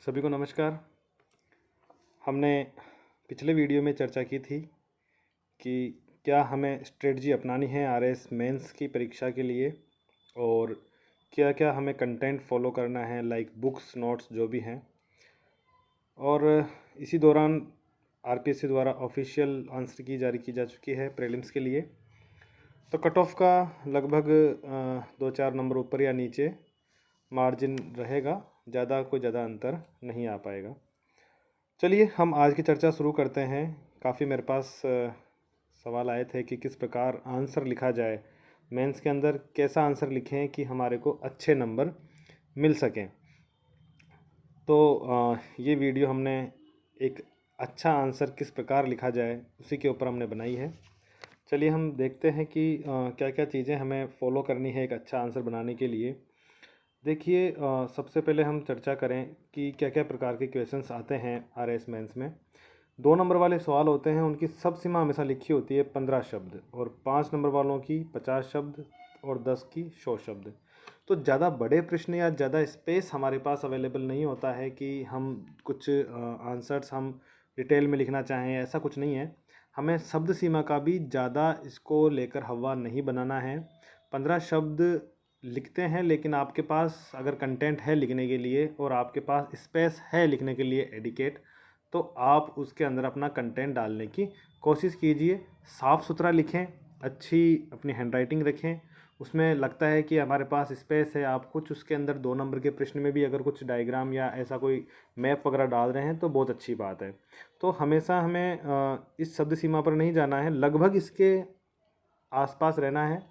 सभी को नमस्कार। हमने पिछले वीडियो में चर्चा की थी कि क्या हमें स्ट्रेटजी अपनानी है आरएस मेंस की परीक्षा के लिए और क्या क्या हमें कंटेंट फॉलो करना है, लाइक बुक्स नोट्स जो भी हैं। और इसी दौरान आरपीएससी द्वारा ऑफिशियल आंसर की जारी की जा चुकी है प्रीलिम्स के लिए। तो कट ऑफ का लगभग 2-4 नंबर ऊपर या नीचे मार्जिन रहेगा, ज़्यादा अंतर नहीं आ पाएगा। चलिए हम आज की चर्चा शुरू करते हैं। काफ़ी मेरे पास सवाल आए थे कि किस प्रकार आंसर लिखा जाए मेंस के अंदर, कैसा आंसर लिखें कि हमारे को अच्छे नंबर मिल सकें। तो ये वीडियो हमने एक अच्छा आंसर किस प्रकार लिखा जाए उसी के ऊपर हमने बनाई है। चलिए हम देखते हैं कि क्या क्या चीज़ें हमें फॉलो करनी है एक अच्छा आंसर बनाने के लिए। देखिए, सबसे पहले हम चर्चा करें कि क्या क्या प्रकार के क्वेश्चंस आते हैं आरएस मेंस में। 2 नंबर वाले सवाल होते हैं, उनकी सब सीमा हमेशा लिखी होती है 15 शब्द, और 5 नंबर वालों की 50 शब्द और 10 की 100 शब्द। तो ज़्यादा बड़े प्रश्न या ज़्यादा स्पेस हमारे पास अवेलेबल नहीं होता है कि हम कुछ आंसर्स हम डिटेल में लिखना चाहें, ऐसा कुछ नहीं है। हमें शब्द सीमा का भी ज़्यादा इसको लेकर हवा नहीं बनाना है। 15 शब्द लिखते हैं, लेकिन आपके पास अगर कंटेंट है लिखने के लिए और आपके पास स्पेस है लिखने के लिए एडिकेट, तो आप उसके अंदर अपना कंटेंट डालने की कोशिश कीजिए। साफ़ सुथरा लिखें, अच्छी अपनी हैंडराइटिंग रखें। उसमें लगता है कि हमारे पास स्पेस है, आप कुछ उसके अंदर 2 नंबर के प्रश्न में भी अगर कुछ डायग्राम या ऐसा कोई मैप वगैरह डाल रहे हैं तो बहुत अच्छी बात है। तो हमेशा हमें इस शब्द सीमा पर नहीं जाना है, लगभग इसके आसपास रहना है,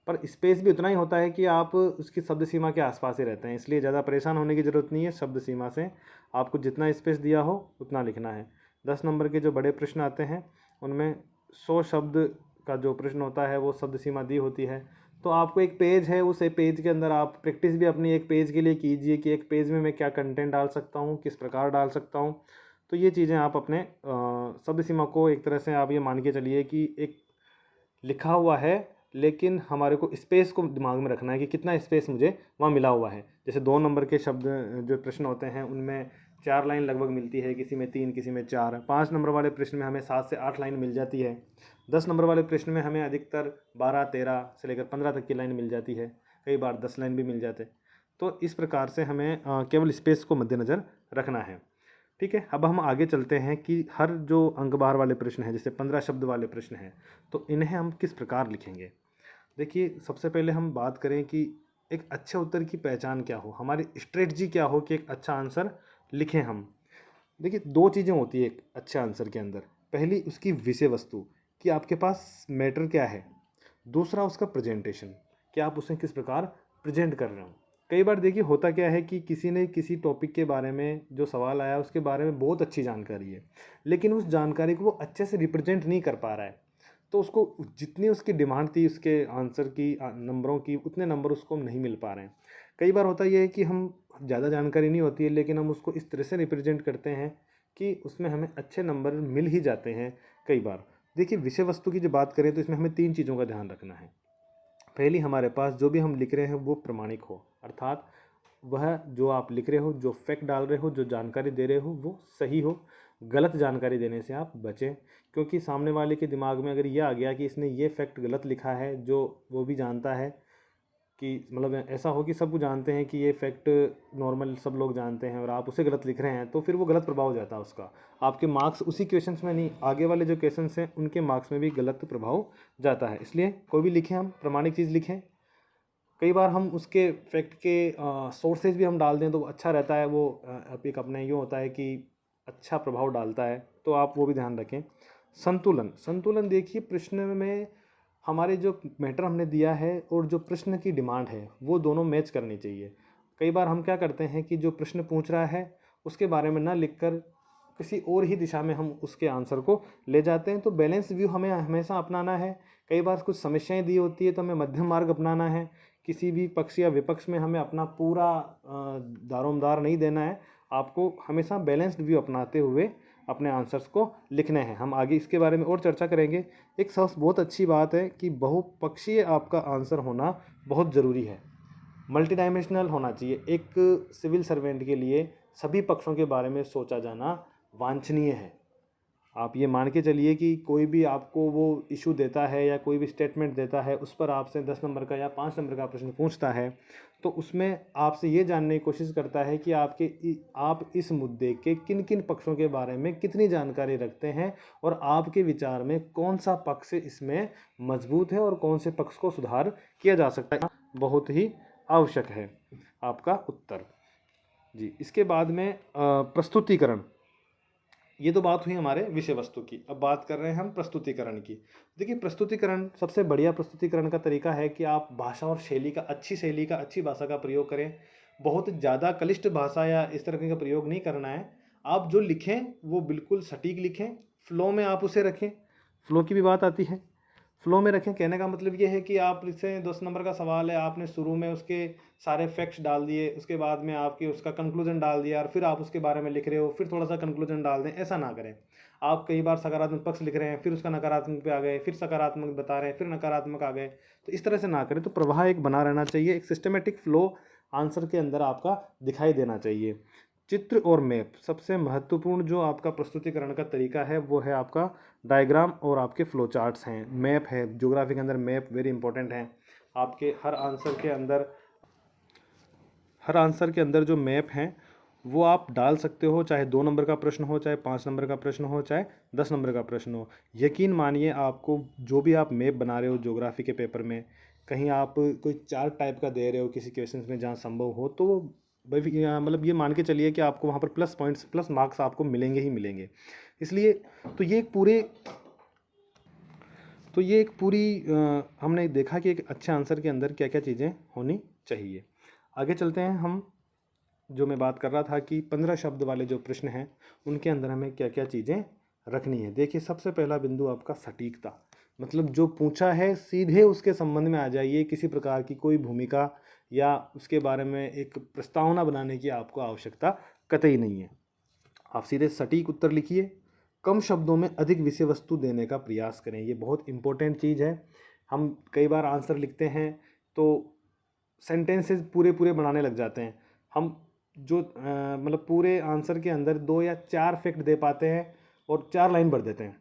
पर स्पेस भी उतना ही होता है कि आप उसकी शब्द सीमा के आसपास ही रहते हैं, इसलिए ज़्यादा परेशान होने की ज़रूरत नहीं है। शब्द सीमा से आपको जितना स्पेस दिया हो उतना लिखना है। 10 नंबर के जो बड़े प्रश्न आते हैं उनमें 100 शब्द का जो प्रश्न होता है वो शब्द सीमा दी होती है। तो आपको एक पेज है, उस पेज के अंदर आप प्रैक्टिस भी अपनी एक पेज के लिए कीजिए कि एक पेज में मैं क्या कंटेंट डाल सकता हूँ, किस प्रकार डाल सकता हूँ। तो ये चीज़ें आप अपने शब्द सीमा को एक तरह से आप ये मान के चलिए कि एक लिखा हुआ है, लेकिन हमारे को स्पेस को दिमाग में रखना है कि कितना स्पेस मुझे वहाँ मिला हुआ है। जैसे 2 नंबर के शब्द जो प्रश्न होते हैं उनमें 4 लाइन लगभग मिलती है, किसी में 3, किसी में 4। 5 नंबर वाले प्रश्न में हमें 7 से 8 लाइन मिल जाती है। 10 नंबर वाले प्रश्न में हमें अधिकतर 12, 13 से लेकर 15 तक की लाइन मिल जाती है, कई बार 10 लाइन भी मिल जाते। तो इस प्रकार से हमें केवल स्पेस को मद्देनज़र रखना है। ठीक है, अब हम आगे चलते हैं कि हर जो अंक बार वाले प्रश्न हैं, जैसे 15 शब्द वाले प्रश्न हैं, तो इन्हें हम किस प्रकार लिखेंगे। देखिए, सबसे पहले हम बात करें कि एक अच्छे उत्तर की पहचान क्या हो, हमारी स्ट्रेटजी क्या हो कि एक अच्छा आंसर लिखें हम। देखिए, 2 चीज़ें होती है एक अच्छे आंसर के अंदर। पहली उसकी विषय वस्तु कि आपके पास मैटर क्या है, दूसरा उसका प्रेजेंटेशन कि आप उसे किस प्रकार प्रेजेंट कर रहे हो। कई बार देखिए होता क्या है कि किसी ने किसी टॉपिक के बारे में जो सवाल आया उसके बारे में बहुत अच्छी जानकारी है, लेकिन उस जानकारी को वो अच्छे से रिप्रेजेंट नहीं कर पा रहा है। तो उसको जितनी उसकी डिमांड थी उसके आंसर की नंबरों की, उतने नंबर उसको नहीं मिल पा रहे हैं। कई बार होता यह है कि हम ज़्यादा जानकारी नहीं होती है, लेकिन हम उसको इस तरह से रिप्रेजेंट करते हैं कि उसमें हमें अच्छे नंबर मिल ही जाते हैं कई बार। देखिए, विषय वस्तु की जो बात करें तो इसमें हमें 3 चीज़ों का ध्यान रखना है। पहली, हमारे पास जो भी हम लिख रहे हैं वो प्रमाणिक हो, अर्थात वह जो आप लिख रहे हो, जो फैक्ट डाल रहे हो, जो जानकारी दे रहे हो वो सही हो। गलत जानकारी देने से आप बचें, क्योंकि सामने वाले के दिमाग में अगर ये आ गया कि इसने ये फैक्ट गलत लिखा है, जो वो भी जानता है कि मतलब ऐसा हो कि सब कुछ जानते हैं कि ये फैक्ट नॉर्मल सब लोग जानते हैं और आप उसे गलत लिख रहे हैं, तो फिर वो गलत प्रभाव हो जाता है उसका। आपके मार्क्स उसी क्वेश्चंस में नहीं, आगे वाले जो क्वेश्चंस हैं उनके मार्क्स में भी गलत प्रभाव जाता है। इसलिए कोई भी लिखें हम प्रमाणिक चीज़ लिखें। कई बार हम उसके फैक्ट के सोर्सेज भी हम डाल दें तो अच्छा रहता है, वो एक अपने यूँ होता है कि अच्छा प्रभाव डालता है, तो आप वो भी ध्यान रखें। संतुलन, संतुलन देखिए, प्रश्न में हमारे जो मैटर हमने दिया है और जो प्रश्न की डिमांड है वो दोनों मैच करनी चाहिए। कई बार हम क्या करते हैं कि जो प्रश्न पूछ रहा है उसके बारे में ना लिखकर किसी और ही दिशा में हम उसके आंसर को ले जाते हैं। तो बैलेंस व्यू हमें हमेशा अपनाना है। कई बार कुछ समस्याएं दी होती है तो हमें मध्यम मार्ग अपनाना है। किसी भी पक्ष या विपक्ष में हमें अपना पूरा दारोमदार नहीं देना है। आपको हमेशा बैलेंस्ड व्यू अपनाते हुए अपने आंसर्स को लिखने हैं। हम आगे इसके बारे में और चर्चा करेंगे। एक सबसे बहुत अच्छी बात है कि बहुपक्षीय आपका आंसर होना बहुत ज़रूरी है, मल्टी डायमेंशनल होना चाहिए। एक सिविल सर्वेंट के लिए सभी पक्षों के बारे में सोचा जाना वांछनीय है। आप ये मान के चलिए कि कोई भी आपको वो इशू देता है या कोई भी स्टेटमेंट देता है, उस पर आपसे 10 नंबर का या 5 नंबर का प्रश्न पूछता है, तो उसमें आपसे ये जानने की कोशिश करता है कि आप इस मुद्दे के किन किन पक्षों के बारे में कितनी जानकारी रखते हैं और आपके विचार में कौन सा पक्ष इसमें मजबूत है और कौन से पक्ष को सुधार किया जा सकता है। बहुत ही आवश्यक है आपका उत्तर। जी, इसके बाद में प्रस्तुतिकरण। ये तो बात हुई हमारे विषय वस्तु की। अब बात कर रहे हैं हम प्रस्तुतिकरण की। देखिए, प्रस्तुतिकरण सबसे बढ़िया प्रस्तुतिकरण का तरीका है कि आप भाषा और शैली का अच्छी भाषा का प्रयोग करें। बहुत ज़्यादा क्लिष्ट भाषा या इस तरह का प्रयोग नहीं करना है। आप जो लिखें वो बिल्कुल सटीक लिखें, फ्लो में आप उसे रखें। फ्लो की भी बात आती है, फ्लो में रखें। कहने का मतलब ये है कि आप से 10 नंबर का सवाल है, आपने शुरू में उसके सारे फैक्ट्स डाल दिए, उसके बाद में आपके उसका कंक्लूजन डाल दिया और फिर आप उसके बारे में लिख रहे हो, फिर थोड़ा सा कंक्लूजन डाल दें। ऐसा ना करें। आप कई बार सकारात्मक पक्ष लिख रहे हैं, फिर उसका नकारात्मक पे आ गए, फिर सकारात्मक बता रहे हैं, फिर नकारात्मक आ गए, तो इस तरह से ना करें। तो प्रवाह एक बना रहना चाहिए, एक सिस्टमेटिक फ्लो आंसर के अंदर आपका दिखाई देना चाहिए। चित्र और मैप, सबसे महत्वपूर्ण जो आपका प्रस्तुतिकरण का तरीका है वो है आपका डायग्राम और आपके फ्लो चार्ट्स हैं। मैप है, ज्योग्राफी के अंदर मैप वेरी इंपॉर्टेंट है। आपके हर आंसर के अंदर जो मैप हैं वो आप डाल सकते हो, चाहे 2 नंबर का प्रश्न हो, चाहे 5 नंबर का प्रश्न हो, चाहे 10 नंबर का प्रश्न हो। यकीन मानिए, आपको जो भी आप मैप बना रहे हो ज्योग्राफी के पेपर में, कहीं आप कोई चार्ट टाइप का दे रहे हो किसी क्वेश्चन में जहाँ संभव हो, तो मतलब ये मान के चलिए कि आपको वहाँ पर प्लस पॉइंट्स, प्लस मार्क्स आपको मिलेंगे ही मिलेंगे। इसलिए तो ये एक पूरी हमने देखा कि एक अच्छे आंसर के अंदर क्या क्या चीज़ें होनी चाहिए। आगे चलते हैं हम। जो मैं बात कर रहा था कि 15 शब्द वाले जो प्रश्न हैं उनके अंदर हमें क्या क्या चीज़ें रखनी है। देखिए, सबसे पहला बिंदु आपका सटीकता, मतलब जो पूछा है सीधे उसके संबंध में आ जाइए। किसी प्रकार की कोई भूमिका या उसके बारे में एक प्रस्तावना बनाने की आपको आवश्यकता कतई नहीं है। आप सीधे सटीक उत्तर लिखिए। कम शब्दों में अधिक विषय वस्तु देने का प्रयास करें, ये बहुत इंपॉर्टेंट चीज़ है। हम कई बार आंसर लिखते हैं तो सेंटेंसेस पूरे पूरे बनाने लग जाते हैं। हम जो मतलब पूरे आंसर के अंदर 2 या 4 फैक्ट दे पाते हैं और 4 लाइन भर देते हैं।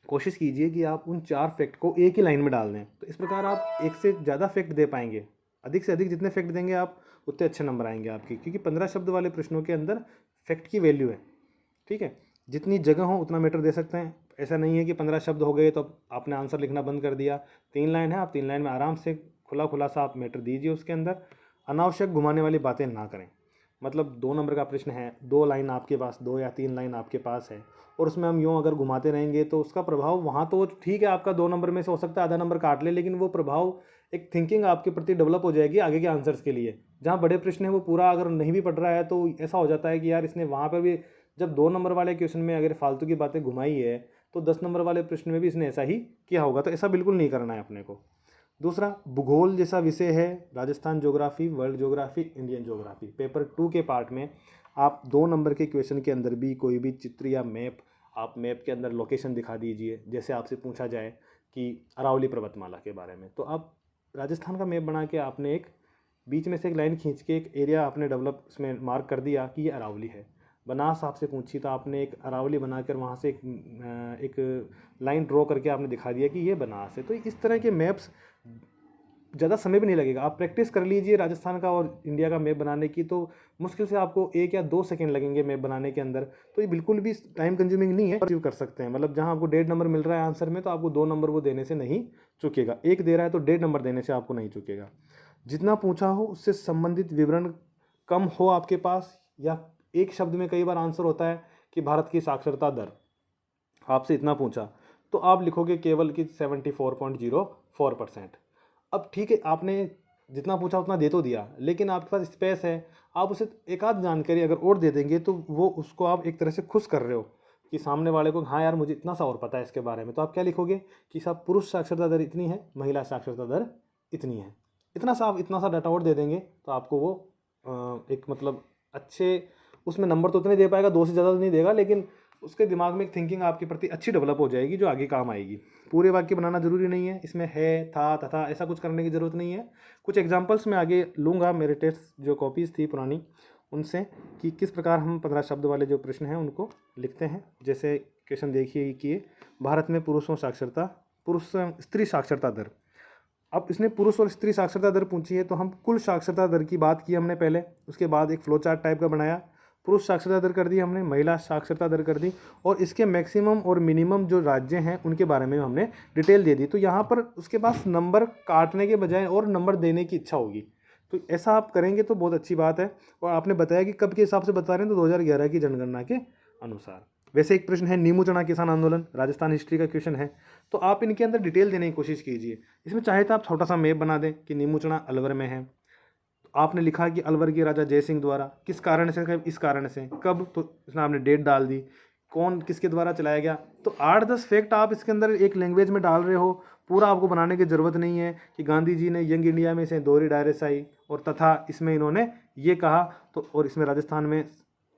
कोशिश कीजिए कि आप उन 4 फैक्ट को एक ही लाइन में डाल दें, तो इस प्रकार आप एक से ज़्यादा फैक्ट दे पाएंगे। अधिक से अधिक जितने फैक्ट देंगे आप, उतने अच्छे नंबर आएंगे आपके, क्योंकि 15 शब्द वाले प्रश्नों के अंदर फैक्ट की वैल्यू है। ठीक है, जितनी जगह हो उतना मैटर दे सकते हैं। ऐसा नहीं है कि 15 शब्द हो गए तो आपने आंसर लिखना बंद कर दिया। 3 लाइन है, आप 3 लाइन में आराम से खुला खुला सा आप मैटर दीजिए उसके अंदर। अनावश्यक घुमाने वाली बातें ना करें। मतलब 2 नंबर का प्रश्न है, 2 लाइन आपके पास, 2 या 3 लाइन आपके पास है, और उसमें हम यूँ अगर घुमाते रहेंगे तो उसका प्रभाव वहाँ तो ठीक है, आपका 2 नंबर में से हो सकता है आधा नंबर काट ले, लेकिन वो प्रभाव एक थिंकिंग आपके प्रति डेवलप हो जाएगी आगे के आंसर्स के लिए। जहाँ बड़े प्रश्न है वो पूरा अगर नहीं भी पढ़ रहा है तो ऐसा हो जाता है कि यार इसने वहाँ पर भी जब 2 नंबर वाले क्वेश्चन में अगर फालतू की बातें घुमाई है तो 10 नंबर वाले प्रश्न में भी इसने ऐसा ही किया होगा। तो ऐसा बिल्कुल नहीं करना है अपने को। दूसरा, भूगोल जैसा विषय है, Rajasthan geography, world geography, Indian geography, paper 2 के पार्ट में आप 2 नंबर के क्वेश्चन के अंदर भी कोई भी चित्र या मैप, आप मैप के अंदर लोकेशन दिखा दीजिए। जैसे आपसे पूछा जाए कि अरावली पर्वतमाला के बारे में, तो आप राजस्थान का मैप बना के आपने एक बीच में से एक लाइन खींच के एक एरिया आपने डेवलप उसमें मार्क कर दिया कि ये अरावली है। बनास आपसे पूछी तो आपने एक अरावली बनाकर वहाँ से एक लाइन ड्रॉ करके आपने दिखा दिया कि ये बनास है। तो इस तरह के मैप्स ज़्यादा समय भी नहीं लगेगा। आप प्रैक्टिस कर लीजिए राजस्थान का और इंडिया का मैप बनाने की, तो मुश्किल से आपको 1 या 2 सेकंड लगेंगे मैप बनाने के अंदर। तो ये बिल्कुल भी टाइम कंज्यूमिंग नहीं है, अचीव कर सकते हैं। मतलब जहाँ आपको 1.5 नंबर मिल रहा है आंसर में, तो आपको 2 नंबर वो देने से नहीं चुकेगा। 1 दे रहा है तो 1.5 नंबर देने से आपको नहीं चुकेगा। जितना पूछा हो उससे संबंधित विवरण कम हो आपके पास, या एक शब्द में कई बार आंसर होता है कि भारत की साक्षरता दर, आपसे इतना पूछा तो आप लिखोगे केवल कि 74.04%। अब ठीक है, आपने जितना पूछा उतना दे तो दिया, लेकिन आपके पास स्पेस है, आप उसे एक आध जानकारी अगर और दे देंगे तो वो उसको आप एक तरह से खुश कर रहे हो कि सामने वाले को, हाँ यार मुझे इतना सा और पता है इसके बारे में। तो आप क्या लिखोगे कि साहब पुरुष साक्षरता दर इतनी है, महिला साक्षरता दर इतनी है। इतना सा डाटा और दे देंगे तो आपको वो एक मतलब अच्छे उसमें नंबर तो उतने दे पाएगा, 2 से ज़्यादा तो नहीं देगा, लेकिन उसके दिमाग में एक थिंकिंग आपके प्रति अच्छी डेवलप हो जाएगी जो आगे काम आएगी। पूरे वाक्य बनाना जरूरी नहीं है, इसमें है, था, तथा ऐसा कुछ करने की ज़रूरत नहीं है। कुछ एग्जांपल्स मैं आगे लूँगा, मेरे टेस्ट जो कॉपीज़ थी पुरानी उनसे कि किस प्रकार हम 15 शब्द वाले जो प्रश्न हैं उनको लिखते हैं। जैसे क्वेश्चन देखिए कि भारत में पुरुष स्त्री साक्षरता दर। अब इसने पुरुष और स्त्री साक्षरता दर पूछी है, तो हम कुल साक्षरता दर की बात की हमने पहले, उसके बाद एक फ्लो चार्ट टाइप का बनाया, पुरुष साक्षरता दर कर दी हमने, महिला साक्षरता दर कर दी, और इसके मैक्सिमम और मिनिमम जो राज्य हैं उनके बारे में हमने डिटेल दे दी। तो यहाँ पर उसके पास नंबर काटने के बजाय और नंबर देने की इच्छा होगी, तो ऐसा आप करेंगे तो बहुत अच्छी बात है। और आपने बताया कि कब के हिसाब से बता रहे हैं, तो 2011 की जनगणना के अनुसार। वैसे एक प्रश्न है नीमू चना किसान आंदोलन, राजस्थान हिस्ट्री का क्वेश्चन है, तो आप इनके अंदर डिटेल देने की कोशिश कीजिए। इसमें चाहे तो आप छोटा सा मैप बना दें कि नीमू चना अलवर में है, आपने लिखा कि अलवर के राजा जय सिंह द्वारा, किस कारण से, कब, इस कारण से, कब, तो इसमें आपने डेट डाल दी, कौन किसके द्वारा चलाया गया। तो 8-10 फैक्ट आप इसके अंदर एक लैंग्वेज में डाल रहे हो, पूरा आपको बनाने की ज़रूरत नहीं है कि गांधी जी ने यंग इंडिया में से दोहरी डायरेक्ट आई और तथा इसमें इन्होंने ये कहा, तो और इसमें राजस्थान में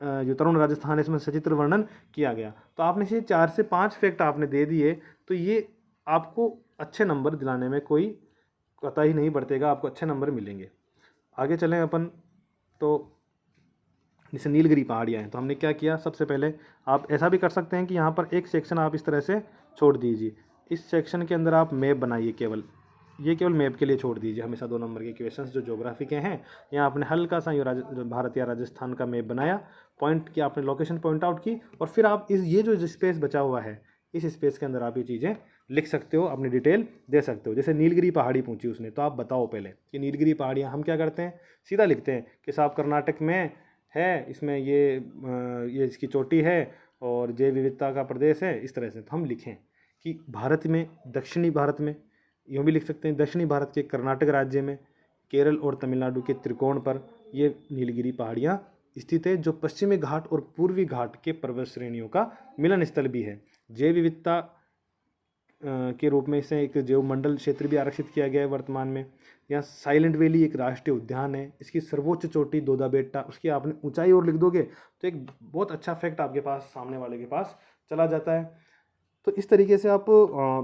जो तरुण राजस्थान है इसमें सचित्र वर्णन किया गया। तो आपने ये 4 से 5 फैक्ट आपने दे दिए, तो ये आपको अच्छे नंबर दिलाने में कोई कतई नहीं बरतेगा, आपको अच्छे नंबर मिलेंगे। आगे चलें अपन, तो जैसे नीलगिरी पहाड़ियाँ हैं, तो हमने क्या किया, सबसे पहले आप ऐसा भी कर सकते हैं कि यहाँ पर एक सेक्शन आप इस तरह से छोड़ दीजिए, इस सेक्शन के अंदर आप मैप बनाइए, केवल मैप के लिए छोड़ दीजिए। हमेशा 2 नंबर के क्वेश्चंस जो ज्योग्राफी के हैं, यहाँ आपने हल्का सा भारत या राजस्थान का मैप बनाया, पॉइंट की आपने लोकेशन पॉइंट आउट की, और फिर आप ये जो स्पेस बचा हुआ है, इस स्पेस के अंदर आप ये चीज़ें लिख सकते हो, अपनी डिटेल दे सकते हो। जैसे नीलगिरी पहाड़ी पूछी उसने, तो आप बताओ पहले कि नीलगिरी पहाड़ियाँ हम क्या करते हैं, सीधा लिखते हैं कि साहब कर्नाटक में है, इसमें ये इसकी चोटी है और जैव विविधता का प्रदेश है, इस तरह से। तो हम लिखें कि भारत में, दक्षिणी भारत में, यूँ भी लिख सकते हैं दक्षिणी भारत के कर्नाटक राज्य में, केरल और तमिलनाडु के त्रिकोण पर ये नीलगिरी पहाड़ियाँ स्थित है, जो पश्चिमी घाट और पूर्वी घाट के पर्वत श्रेणियों का मिलन स्थल भी है। जैव विविधता के रूप में इसे एक जैव मंडल क्षेत्र भी आरक्षित किया गया है वर्तमान में। यहाँ साइलेंट वैली एक राष्ट्रीय उद्यान है, इसकी सर्वोच्च चोटी दोदा बेट्टा, उसकी आपने ऊंचाई और लिख दोगे तो एक बहुत अच्छा फैक्ट आपके पास, सामने वाले के पास चला जाता है। तो इस तरीके से आप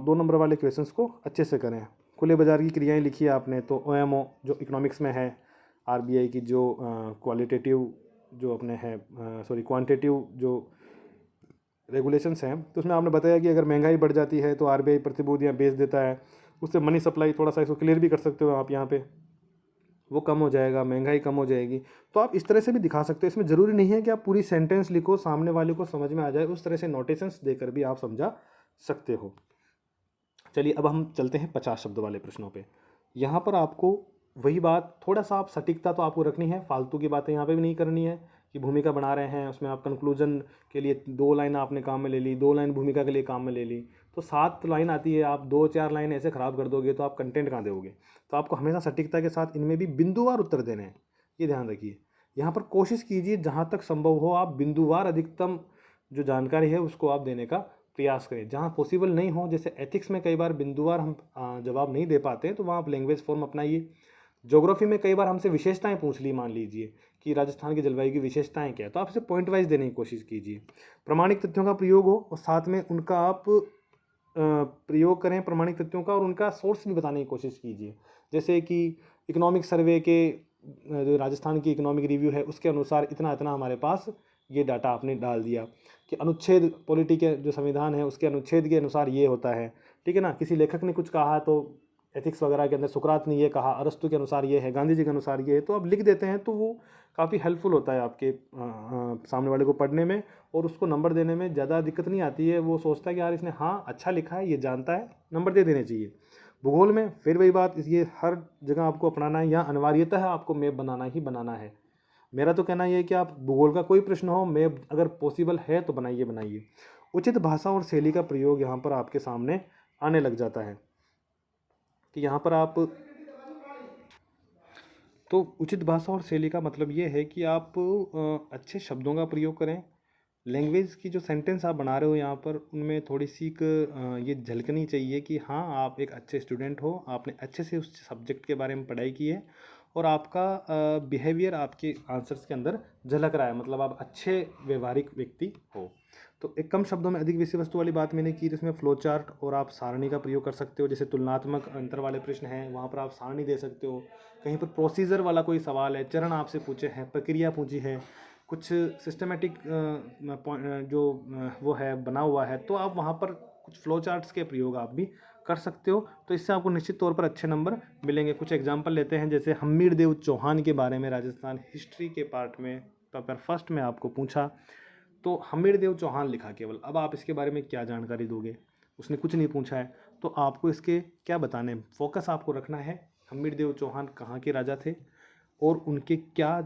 2 नंबर वाले क्वेश्चंस को अच्छे से करें। खुले बाजार की क्रियाएं लिखी है आपने, तो OMO जो इकोनॉमिक्स में है, RBI की जो क्वालिटेटिव जो अपने है क्वांटिटेटिव जो रेगुलेशंस हैं, तो उसमें आपने बताया कि अगर महंगाई बढ़ जाती है तो RBI प्रतिभूतियाँ बेच देता है, उससे मनी सप्लाई, थोड़ा सा इसको क्लियर भी कर सकते हो आप यहाँ पे, वो कम हो जाएगा, महंगाई कम हो जाएगी। तो आप इस तरह से भी दिखा सकते हो। इसमें ज़रूरी नहीं है कि आप पूरी सेंटेंस लिखो, सामने वाले को समझ में आ जाए, उस तरह से नोटेशंस देकर भी आप समझा सकते हो। चलिए अब हम चलते हैं 50 शब्द वाले प्रश्नों पे। यहाँ पर आपको वही बात, थोड़ा सा आप सटीकता तो आपको रखनी है, फालतू की बातें यहाँ पे भी नहीं करनी है कि भूमिका बना रहे हैं उसमें आप कंक्लूजन के लिए 2 लाइन आपने काम में ले ली, 2 लाइन भूमिका के लिए काम में ले ली, तो 7 लाइन आती है, आप 2-4 लाइन ऐसे ख़राब कर दोगे तो आप कंटेंट कहाँ दोगे। तो आपको हमेशा सटीकता के साथ इनमें भी बिंदुवार उत्तर देने हैं, ये ध्यान रखिए। यहाँ पर कोशिश कीजिए जहाँ तक संभव हो आप बिंदुवार अधिकतम जो जानकारी है उसको आप देने का प्रयास करें। जहाँ पॉसिबल नहीं हो, जैसे एथिक्स में कई बार बिंदुवार हम जवाब नहीं दे पाते, तो वहाँ आप लैंग्वेज फॉर्म अपनाइए। ज्योग्राफी में कई बार हमसे विशेषताएं पूछ ली, मान लीजिए कि राजस्थान की जलवायु की विशेषताएं क्या है, तो आप इसे पॉइंट वाइज देने की कोशिश कीजिए। प्रमाणिक तथ्यों का प्रयोग हो और साथ में उनका आप प्रयोग करें, प्रमाणिक तथ्यों का, और उनका सोर्स भी बताने की कोशिश कीजिए। जैसे कि इकोनॉमिक सर्वे के जो राजस्थान की इकोनॉमिक रिव्यू है उसके अनुसार इतना इतना हमारे पास ये डाटा आपने डाल दिया कि अनुच्छेद, पॉलिटी के जो संविधान है उसके अनुच्छेद के अनुसार ये होता है, ठीक है ना। किसी लेखक ने कुछ कहा तो एथिक्स वगैरह के अंदर सुकरात ने ये कहा, अरस्तु के अनुसार ये है, गांधी जी के अनुसार ये है, तो आप लिख देते हैं तो वो काफ़ी हेल्पफुल होता है आपके सामने वाले को पढ़ने में, और उसको नंबर देने में ज़्यादा दिक्कत नहीं आती है। वो सोचता है कि यार इसने हाँ अच्छा लिखा है, ये जानता है, नंबर दे देने चाहिए। भूगोल में फिर वही बात, ये हर जगह आपको अपनाना है, यहाँ अनिवार्यता है आपको मैप बनाना ही बनाना है। मेरा तो कहना ये है कि आप भूगोल का कोई प्रश्न हो, मैप अगर पॉसिबल है तो बनाइए। उचित भाषा और शैली का प्रयोग यहाँ पर आपके सामने आने लग जाता है कि यहाँ पर आप, तो उचित भाषा और शैली का मतलब ये है कि आप अच्छे शब्दों का प्रयोग करें। लैंग्वेज की जो सेंटेंस आप बना रहे हो यहाँ पर, उनमें थोड़ी सी ये झलकनी चाहिए कि हाँ आप एक अच्छे स्टूडेंट हो, आपने अच्छे से उस सब्जेक्ट के बारे में पढ़ाई की है और आपका बिहेवियर आपके आंसर्स के अंदर झलक रहा है, मतलब आप अच्छे व्यवहारिक व्यक्ति हो। तो एक कम शब्दों में अधिक विषय वस्तु वाली बात मैंने की, जिसमें फ्लो चार्ट और आप सारणी का प्रयोग कर सकते हो। जैसे तुलनात्मक अंतर वाले प्रश्न हैं, वहाँ पर आप सारणी दे सकते हो। कहीं पर प्रोसीजर वाला कोई सवाल है, चरण आपसे पूछे हैं, प्रक्रिया पूछी है, कुछ सिस्टमेटिक जो वो है बना हुआ है, तो आप वहाँ पर कुछ फ्लो चार्ट्स के प्रयोग आप भी कर सकते हो। तो इससे आपको निश्चित तौर पर अच्छे नंबर मिलेंगे। कुछ एग्जांपल लेते हैं, जैसे हमीर देव चौहान के बारे में राजस्थान हिस्ट्री के पार्ट में पेपर फर्स्ट में आपको पूछा, तो हमीर देव चौहान लिखा केवल। अब आप इसके बारे में क्या जानकारी दोगे, उसने कुछ नहीं पूछा है, तो आपको इसके क्या बताने, फोकस आपको रखना है हमीर देव चौहान कहाँ के राजा थे और उनके क्या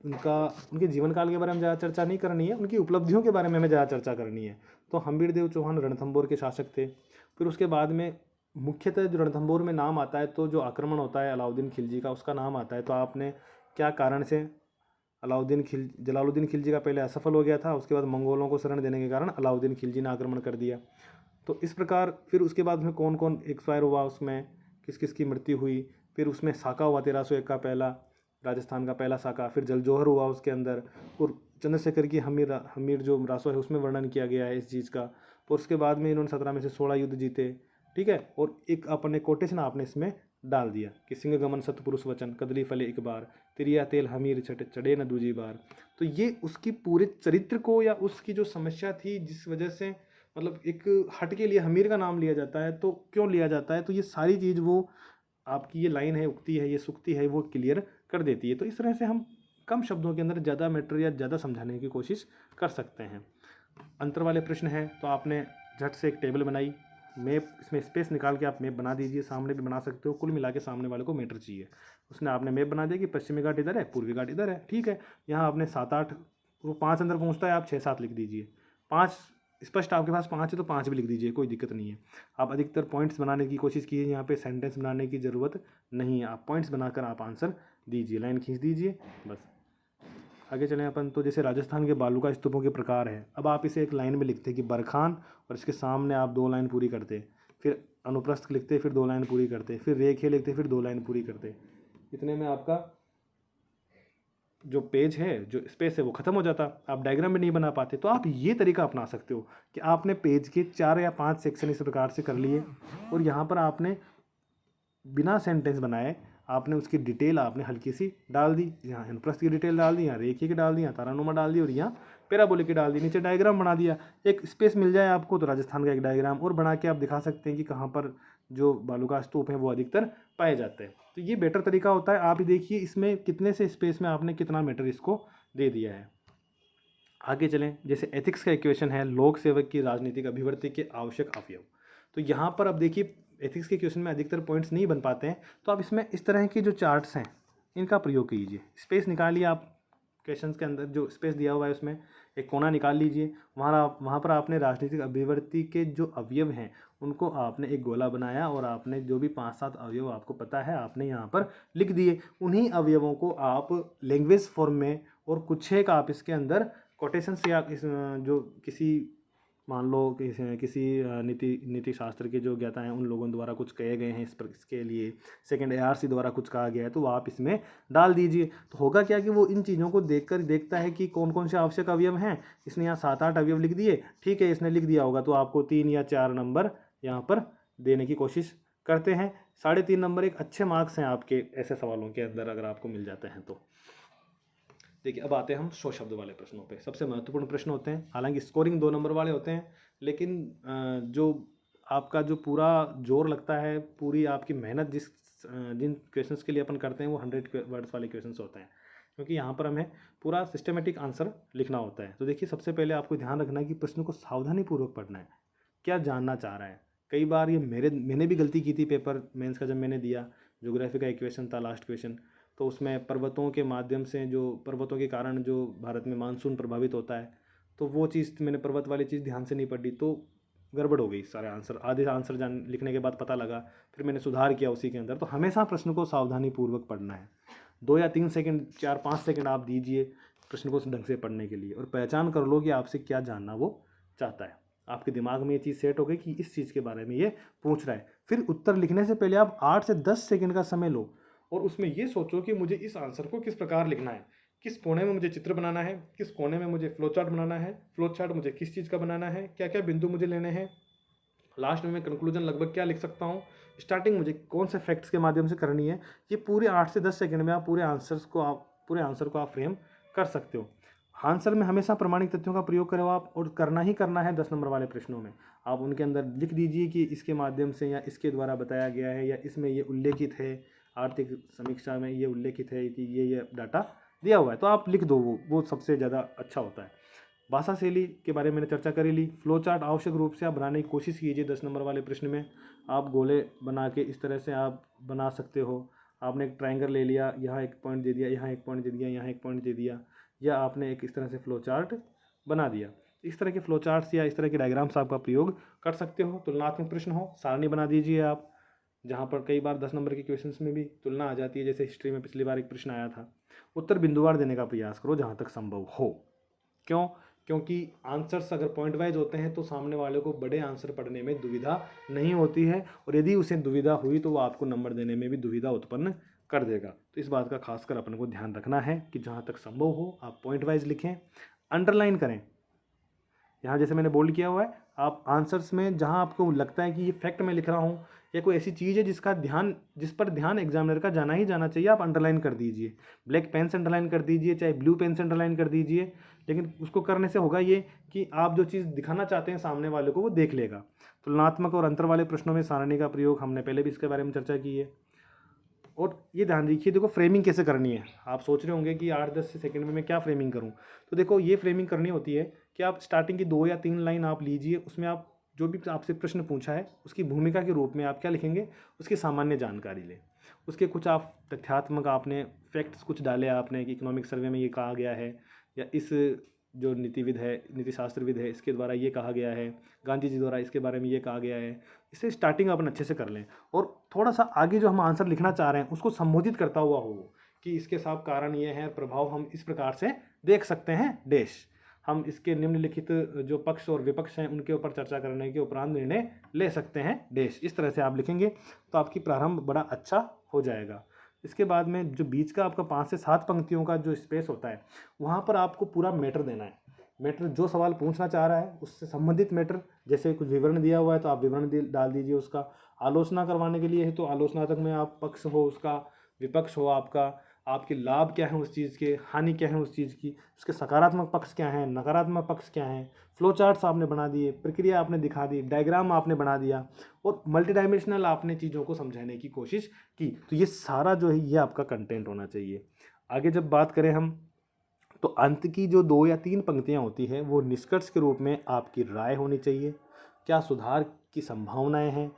उनके जीवन काल के बारे में ज़्यादा चर्चा नहीं करनी है, उनकी उपलब्धियों के बारे में हमें ज़्यादा चर्चा करनी है। तो हमीर देव चौहान रणथंभौर के शासक थे। फिर उसके बाद में मुख्यतः जो रणथंभौर में नाम आता है, तो जो आक्रमण होता है अलाउद्दीन खिलजी का, उसका नाम आता है। तो आपने क्या कारण से जलालुद्दीन खिलजी का पहले असफल हो गया था, उसके बाद मंगोलों को शरण देने के कारण अलाउद्दीन खिलजी ने आक्रमण कर दिया। तो इस प्रकार फिर उसके बाद में कौन कौन एक्सपायर हुआ, उसमें किस किस की मृत्यु हुई। फिर उसमें साका हुआ 1301 का पहला, राजस्थान का पहला साका। फिर जलजौहर हुआ उसके अंदर, और चंद्रशेखर की हमीर जो रासो है उसमें वर्णन किया गया है इस चीज़ का। और उसके बाद में इन्होंने 17 में से 16 युद्ध जीते, ठीक है। और एक अपने कोटेशन आपने इसमें डाल दिया कि सिंह गमन सतपुरुष वचन, कदली फले एक बार, तिरिया तेल हमीर छठ चढ़े न दूजी बार। तो ये उसकी पूरे चरित्र को, या उसकी जो समस्या थी जिस वजह से मतलब एक हट के लिए हमीर का नाम लिया जाता है, तो क्यों लिया जाता है, तो ये सारी चीज़ वो आपकी ये लाइन है, उक्ति है, ये सुक्ति है, वो क्लियर कर देती है। तो इस तरह से हम कम शब्दों के अंदर ज़्यादा मैटर या ज़्यादा समझाने की कोशिश कर सकते हैं। अंतर वाले प्रश्न हैं, तो आपने झट से एक टेबल बनाई, मैप, इसमें स्पेस निकाल के आप मैप बना दीजिए, सामने भी बना सकते हो। कुल मिला के सामने वाले को मैटर चाहिए, उसने आपने मैप बना दिया कि पश्चिमी घाट इधर है, पूर्वी घाट इधर है, ठीक है। यहाँ आपने 7-8, वो 5 अंदर पहुँचता है, आप 6-7 लिख दीजिए। 5 स्पष्ट आपके पास 5 है तो 5 भी लिख दीजिए, कोई दिक्कत नहीं है। आप अधिकतर पॉइंट्स बनाने की कोशिश कीजिए, यहाँ पे सेंटेंस बनाने की ज़रूरत नहीं है, आप पॉइंट्स बनाकर आप आंसर दीजिए, लाइन खींच दीजिए, बस। आगे चलें अपन, तो जैसे राजस्थान के बालू का स्तूपों के प्रकार है। अब आप इसे एक लाइन में लिखते हैं कि बरखान, और इसके सामने आप 2 लाइन पूरी करते, फिर अनुप्रस्थ लिखते, फिर 2 लाइन पूरी करते, फिर रेखे लिखते, फिर 2 लाइन पूरी करते। इतने में आपका जो पेज है, जो स्पेस है, वो ख़त्म हो जाता, आप डायग्राम भी नहीं बना पाते। तो आप ये तरीका अपना सकते हो कि आपने पेज के 4 या 5 सेक्शन इस प्रकार से कर लिए, और यहाँ पर आपने बिना सेंटेंस बनाए आपने उसकी डिटेल आपने हल्की सी डाल दी, यहाँ अनुप्रस्थ की डिटेल डाल दी, यहाँ रेखी की डाल दी, यहाँ तारानुमा डाल दी, और यहाँ पैराबोलिक की डाल दी, नीचे डायग्राम बना दिया। एक स्पेस मिल जाए आपको तो राजस्थान का एक डायग्राम और बना के आप दिखा सकते हैं कि कहाँ पर जो बालू का स्तूप है वो अधिकतर पाए जाते हैं। तो ये बेटर तरीका होता है। आप ही देखिए इसमें कितने से स्पेस में आपने कितना मैटर इसको दे दिया है। आगे चलें, जैसे एथिक्स का इक्वेशन है, लोक सेवक की राजनीतिक अभिवृत्ति के आवश्यक अवयव। तो यहाँ पर अब देखिए एथिक्स के क्वेश्चन में अधिकतर पॉइंट्स नहीं बन पाते हैं, तो आप इसमें इस तरह के जो चार्ट्स हैं इनका प्रयोग कीजिए। स्पेस निकालिए, आप क्वेश्चन के अंदर जो स्पेस दिया हुआ है उसमें एक कोना निकाल लीजिए, वहाँ पर आपने राजनीतिक अभिवृत्ति के जो अवयव हैं उनको आपने एक गोला बनाया, और आपने जो भी 5-7 अवयव आपको पता है आपने यहाँ पर लिख दिए। उन्हीं अवयवों को आप लैंग्वेज फॉर्म में, और कुछ एक आप इसके अंदर कोटेशन से, आप इस जो किसी मान लो किसी नीति शास्त्र के जो ज्ञाता हैं उन लोगों द्वारा कुछ कहे गए हैं इसके लिए, सेकंड ARC द्वारा कुछ कहा गया है, तो आप इसमें डाल दीजिए। तो होगा क्या कि वो इन चीज़ों को देखकर देखता है कि कौन कौन से आवश्यक अवयव हैं। इसने यहाँ 7-8 अवयव लिख दिए, ठीक है, इसने लिख दिया होगा, तो आपको 3 या 4 नंबर यहाँ पर देने की कोशिश करते हैं। 3.5 नंबर एक अच्छे मार्क्स हैं आपके ऐसे सवालों के अंदर, अगर आपको मिल जाते हैं तो। देखिए अब आते हैं हम 100 शब्द वाले प्रश्नों पे। सबसे महत्वपूर्ण प्रश्न होते हैं, हालांकि स्कोरिंग 2 नंबर वाले होते हैं, लेकिन जो आपका जो पूरा जोर लगता है, पूरी आपकी मेहनत जिन क्वेश्चंस के लिए अपन करते हैं वो 100 वर्ड्स वाले क्वेश्चंस होते हैं, क्योंकि यहाँ पर हमें पूरा सिस्टमेटिक आंसर लिखना होता है। तो देखिए सबसे पहले आपको ध्यान रखना है कि प्रश्न को सावधानीपूर्वक पढ़ना है, क्या जानना चाह रहा है। कई बार ये मैंने भी गलती की थी पेपर मेंस का, जब मैंने दिया ज्योग्राफी का एक क्वेश्चन था लास्ट क्वेश्चन, तो उसमें पर्वतों के माध्यम से, जो पर्वतों के कारण जो भारत में मानसून प्रभावित होता है, तो वो चीज़ मैंने पर्वत वाली चीज़ ध्यान से नहीं पढ़ी, तो गड़बड़ हो गई सारे आंसर। आधे आंसर लिखने के बाद पता लगा, फिर मैंने सुधार किया उसी के अंदर। तो हमेशा प्रश्न को सावधानीपूर्वक पढ़ना है। 2 या 3 सेकंड, 4-5 सेकंड आप दीजिए प्रश्न को ढंग से पढ़ने के लिए, और पहचान कर लो कि आपसे क्या जानना वो चाहता है। आपके दिमाग में ये चीज़ सेट हो गई कि इस चीज़ के बारे में ये पूछ रहा है। फिर उत्तर लिखने से पहले आप 8 से 10 सेकंड का समय लो, और उसमें ये सोचो कि मुझे इस आंसर को किस प्रकार लिखना है, किस कोने में मुझे चित्र बनाना है, किस कोने में मुझे फ्लो चार्ट बनाना है, फ्लो चार्ट मुझे किस चीज़ का बनाना है, क्या क्या बिंदु मुझे लेने हैं, लास्ट में मैं कंक्लूजन लगभग क्या लिख सकता हूँ, स्टार्टिंग मुझे कौन से फैक्ट्स के माध्यम से करनी है। ये पूरे 8 से 10 सेकंड में आप पूरे आंसर को आप फ्रेम कर सकते हो। आंसर में हमेशा प्रमाणिक तथ्यों का प्रयोग करो आप, और करना ही करना है 10 नंबर वाले प्रश्नों में। आप उनके अंदर लिख दीजिए कि इसके माध्यम से या इसके द्वारा बताया गया है या इसमें ये उल्लेखित है, आर्थिक समीक्षा में ये उल्लेखित है कि ये डाटा दिया हुआ है, तो आप लिख दो, वो सबसे ज़्यादा अच्छा होता है। भाषा शैली के बारे में मैंने चर्चा कर ली। फ्लो चार्ट आवश्यक रूप से आप बनाने की कोशिश कीजिए। 10 नंबर वाले प्रश्न में आप गोले बना के इस तरह से आप बना सकते हो। आपने एक ट्रायंगल ले लिया, यहाँ एक पॉइंट दे दिया, यहाँ एक पॉइंट दे दिया, यहाँ एक पॉइंट दे दिया, या आपने एक इस तरह से फ्लो चार्ट बना दिया। इस तरह के फ्लो चार्ट्स या इस तरह के डायग्राम्स आपका प्रयोग कर सकते हो। तुलनात्मक प्रश्न हो, सारणी बना दीजिए आप, जहाँ पर कई बार 10 नंबर के क्वेश्चंस में भी तुलना आ जाती है। जैसे हिस्ट्री में पिछली बार एक प्रश्न आया था। उत्तर बिंदुवार देने का प्रयास करो जहाँ तक संभव हो। क्यों? क्योंकि आंसर्स अगर पॉइंट वाइज होते हैं तो सामने वाले को बड़े आंसर पढ़ने में दुविधा नहीं होती है, और यदि उसे दुविधा हुई तो वो आपको नंबर देने में भी दुविधा उत्पन्न कर देगा। तो इस बात का खासकर अपन को ध्यान रखना है कि जहाँ तक संभव हो आप पॉइंट वाइज लिखें, अंडरलाइन करें। यहाँ जैसे मैंने बोल्ड किया हुआ है, आप आंसर्स में जहाँ आपको लगता है कि ये फैक्ट मैं लिख रहा हूँ या कोई ऐसी चीज़ है जिस पर ध्यान एग्जामिनर का जाना ही जाना चाहिए, आप अंडरलाइन कर दीजिए। ब्लैक पेन से अंडरलाइन कर दीजिए, चाहे ब्लू पेन से अंडरलाइन कर दीजिए, लेकिन उसको करने से होगा ये कि आप जो चीज़ दिखाना चाहते हैं सामने वाले को वो देख लेगा। तुलनात्मक और अंतर वाले प्रश्नों में सारणी का प्रयोग, हमने पहले भी इसके बारे में चर्चा की है। और ये ध्यान रखिए, देखो फ्रेमिंग कैसे करनी है। आप सोच रहे होंगे कि 8-10 सेकंड में मैं क्या फ्रेमिंग करूं, तो देखो ये फ्रेमिंग करनी होती है कि आप स्टार्टिंग की 2 या 3 लाइन आप लीजिए, उसमें आप जो भी आपसे प्रश्न पूछा है उसकी भूमिका के रूप में आप क्या लिखेंगे, उसकी सामान्य जानकारी लें। उसके कुछ आप तथ्यात्मक आपने फैक्ट्स कुछ डाले आपने कि इकोनॉमिक सर्वे में ये कहा गया है, या इस जो नीतिविद है, नीति शास्त्रविद है, इसके द्वारा ये कहा गया है, गांधी जी द्वारा इसके बारे में ये कहा गया है। इसे स्टार्टिंग अपन अच्छे से कर लें, और थोड़ा सा आगे जो हम आंसर लिखना चाह रहे हैं उसको संबोधित करता हुआ हो कि इसके साथ कारण ये है, प्रभाव हम इस प्रकार से देख सकते हैं देश। हम इसके निम्नलिखित जो पक्ष और विपक्ष हैं उनके ऊपर चर्चा करने के उपरांत निर्णय ले सकते हैं देश। इस तरह से आप लिखेंगे तो आपकी प्रारंभ बड़ा अच्छा हो जाएगा। इसके बाद में जो बीच का आपका 5 से 7 पंक्तियों का जो स्पेस होता है, वहाँ पर आपको पूरा मैटर देना है। मैटर जो सवाल पूछना चाह रहा है उससे संबंधित मैटर, जैसे कुछ विवरण दिया हुआ है तो आप विवरण डाल दीजिए उसका। आलोचना करवाने के लिए है तो आलोचनात्मक में आप पक्ष हो उसका, विपक्ष हो आपका, आपके लाभ क्या है उस चीज़ के, हानि क्या है उस चीज़ की, उसके सकारात्मक पक्ष क्या हैं, नकारात्मक पक्ष क्या हैं। फ्लो चार्ट्स आपने बना दिए, प्रक्रिया आपने दिखा दी, डायग्राम आपने बना दिया, और मल्टी डायमेंशनल आपने चीज़ों को समझाने की कोशिश की। तो ये सारा जो है ये आपका कंटेंट होना चाहिए। आगे जब बात करें हम, तो अंत की जो 2 या 3 पंक्तियाँ होती हैं वो निष्कर्ष के रूप में आपकी राय होनी चाहिए। क्या सुधार की संभावनाएं हैं,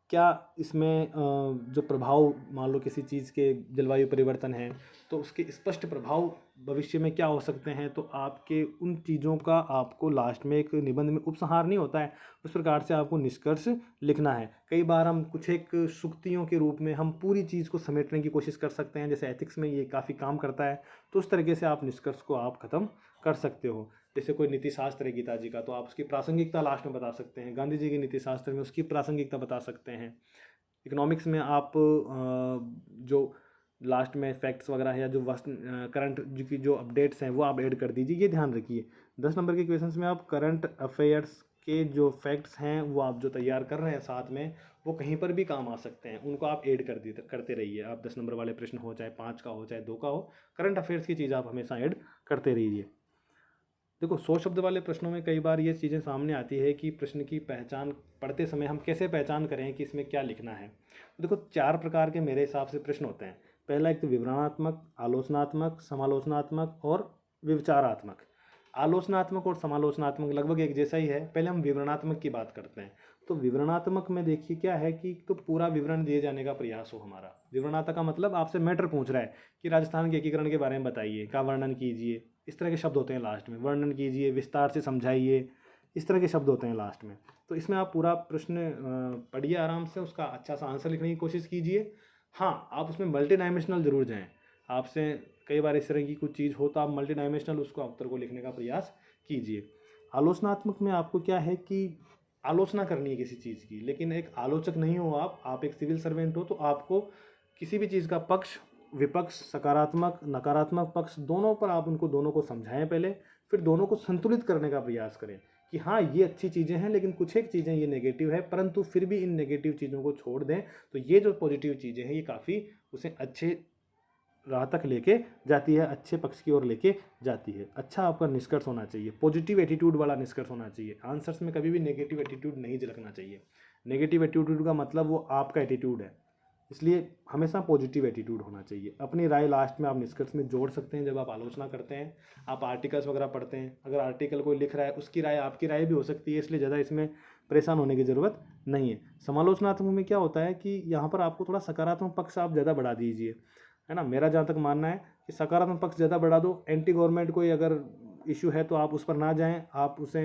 क्या इसमें जो प्रभाव, मान लो किसी चीज़ के जलवायु परिवर्तन है तो उसके स्पष्ट प्रभाव भविष्य में क्या हो सकते हैं, तो आपके उन चीज़ों का आपको लास्ट में एक निबंध में उपसंहार नहीं होता है, उस प्रकार से आपको निष्कर्ष लिखना है। कई बार हम कुछ एक सूक्तियों के रूप में हम पूरी चीज़ को समेटने की कोशिश कर सकते हैं, जैसे एथिक्स में ये काफ़ी काम करता है। तो उस तरीके से आप निष्कर्ष को आप ख़त्म कर सकते हो। जैसे कोई नीति शास्त्र है गीता जी का, तो आप उसकी प्रासंगिकता लास्ट में बता सकते हैं। गांधी जी के नीति शास्त्र में उसकी प्रासंगिकता बता सकते हैं। इकोनॉमिक्स में आप जो लास्ट में फैक्ट्स वगैरह है या जो करंट जो अपडेट्स हैं वो आप ऐड कर दीजिए। ये ध्यान रखिए 10 नंबर के क्वेश्चंस में आप करंट अफेयर्स के जो फैक्ट्स हैं वो आप जो तैयार कर रहे हैं साथ में, वो कहीं पर भी काम आ सकते हैं, उनको आप ऐड करते रहिए। आप 10 नंबर वाले प्रश्न हो, चाहे 5 का हो चाहे 2 का हो, करंट अफेयर्स की चीज़ आप हमेशा ऐड करते रहिए। देखो 100 शब्द वाले प्रश्नों में कई बार ये चीज़ें सामने आती है कि प्रश्न की पहचान पढ़ते समय हम कैसे पहचान करें कि इसमें क्या लिखना है। तो देखो 4 प्रकार के मेरे हिसाब से प्रश्न होते हैं। पहला एक तो विवरणात्मक, आलोचनात्मक, समालोचनात्मक और विचारात्मक। आलोचनात्मक और समालोचनात्मक लगभग एक जैसा ही है। पहले हम विवरणात्मक की बात करते हैं। तो विवरणात्मक में देखिए क्या है कि तो पूरा विवरण दिए जाने का प्रयास हो हमारा। विवरणात्मक का मतलब आपसे मैटर पूछ रहा है कि राजस्थान के एकीकरण के बारे में बताइए, का वर्णन कीजिए, इस तरह के शब्द होते हैं लास्ट में। वर्णन कीजिए, विस्तार से समझाइए, इस तरह के शब्द होते हैं लास्ट में। तो इसमें आप पूरा प्रश्न पढ़िए आराम से, उसका अच्छा सा आंसर लिखने की कोशिश कीजिए। हाँ, आप उसमें मल्टी डायमेंशनल जरूर जाएँ। आपसे कई बार इस तरह की कुछ चीज़ हो तो आप मल्टी डायमेंशनल उसको उत्तर को लिखने का प्रयास कीजिए। आलोचनात्मक में आपको क्या है कि आलोचना करनी है किसी चीज़ की, लेकिन एक आलोचक नहीं हो आप एक सिविल सर्वेंट हो, तो आपको किसी भी चीज़ का पक्ष विपक्ष, सकारात्मक नकारात्मक पक्ष, दोनों पर आप उनको दोनों को समझाएं पहले, फिर दोनों को संतुलित करने का प्रयास करें कि हाँ ये अच्छी चीज़ें हैं लेकिन कुछ एक चीज़ें ये नेगेटिव है, परंतु फिर भी इन नेगेटिव चीज़ों को छोड़ दें तो ये जो पॉजिटिव चीज़ें हैं ये काफ़ी उसे अच्छे राह तक लेके जाती है, अच्छे पक्ष की ओर लेके जाती है। अच्छा आपका निष्कर्ष होना चाहिए, पॉजिटिव एटीट्यूड वाला निष्कर्ष होना चाहिए। आंसर्स में कभी भी नेगेटिव एटीट्यूड नहीं झलकना चाहिए। नेगेटिव एटीट्यूड का मतलब वो आपका एटीट्यूड है, इसलिए हमेशा पॉजिटिव एटीट्यूड होना चाहिए। अपनी राय लास्ट में आप निष्कर्ष में जोड़ सकते हैं। जब आप आलोचना करते हैं, आप आर्टिकल्स वगैरह पढ़ते हैं, अगर आर्टिकल कोई लिख रहा है उसकी राय आपकी राय भी हो सकती है, इसलिए ज़्यादा इसमें परेशान होने की ज़रूरत नहीं है। समालोचनात्मक में क्या होता है कि यहाँ पर आपको थोड़ा सकारात्मक पक्ष आप ज़्यादा बढ़ा दीजिए, है ना। मेरा जहाँ तक मानना है कि सकारात्मक पक्ष ज़्यादा बढ़ा दो। एंटी गवर्नमेंट कोई अगर इशू है तो आप उस पर ना जाएं, आप उसे